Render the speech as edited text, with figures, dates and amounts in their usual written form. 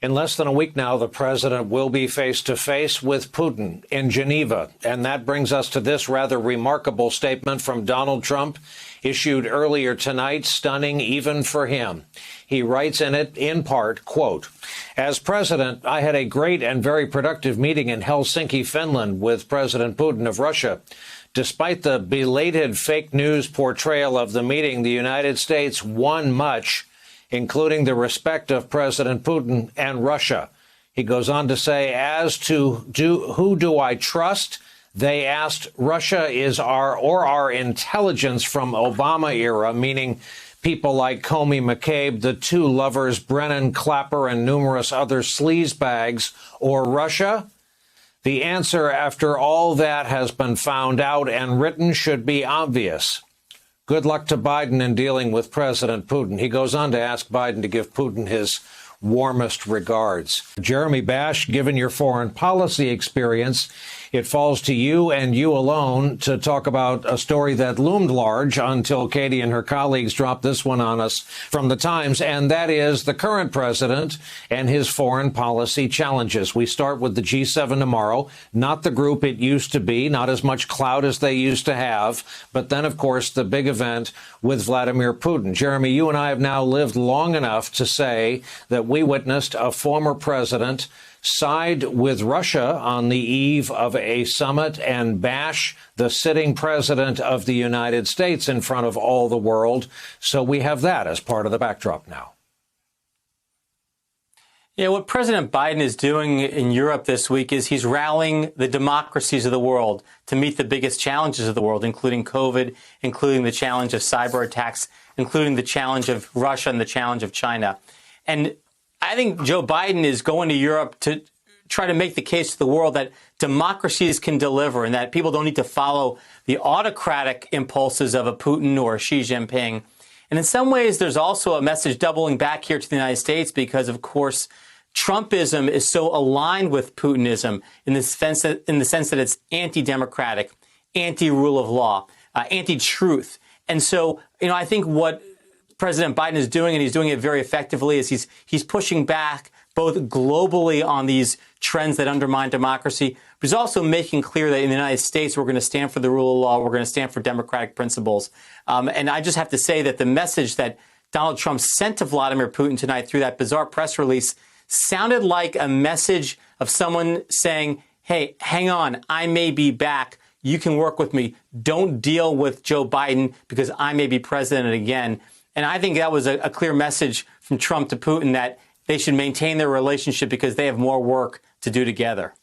In less than a week now, the president will be face-to-face with Putin in Geneva. And that brings us to this rather remarkable statement from Donald Trump, issued earlier tonight, stunning even for him. He writes in it, in part, quote, "As president, I had a great and very productive meeting in Helsinki, Finland, with President Putin of Russia. Despite the belated fake news portrayal of the meeting, the United States won much, including the respect of President Putin and Russia." He goes on to say, as to who do I trust? They asked, Russia is our intelligence from Obama era, meaning people like Comey McCabe, the two lovers, Brennan Clapper, and numerous other sleazebags, or Russia? The answer, after all that has been found out and written, should be obvious. Good luck to Biden in dealing with President Putin. He goes on to ask Biden to give Putin his warmest regards. Jeremy Bash, given your foreign policy experience, it falls to you and you alone to talk about a story that loomed large until Katie and her colleagues dropped this one on us from the Times, and that is the current president and his foreign policy challenges. We start with the G7 tomorrow, not the group it used to be, not as much clout as they used to have, but then, of course, the big event with Vladimir Putin. Jeremy, you and I have now lived long enough to say that we witnessed a former president side with Russia on the eve of a summit and bash the sitting president of the United States in front of all the world. So we have that as part of the backdrop now. Yeah, what President Biden is doing in Europe this week is he's rallying the democracies of the world to meet the biggest challenges of the world, including COVID, including the challenge of cyber attacks, including the challenge of Russia and the challenge of China. And I think Joe Biden is going to Europe to try to make the case to the world that democracies can deliver and that people don't need to follow the autocratic impulses of a Putin or a Xi Jinping. And in some ways, there's also a message doubling back here to the United States because, of course, Trumpism is so aligned with Putinism in the sense that it's anti-democratic, anti-rule of law, anti-truth. And so, I think what President Biden is doing, and he's doing it very effectively, is he's pushing back both globally on these trends that undermine democracy, but he's also making clear that in the United States, we're going to stand for the rule of law, we're going to stand for democratic principles. And I just have to say that the message that Donald Trump sent to Vladimir Putin tonight through that bizarre press release sounded like a message of someone saying, hey, hang on, I may be back. You can work with me. Don't deal with Joe Biden because I may be president again. And I think that was a clear message from Trump to Putin that they should maintain their relationship because they have more work to do together.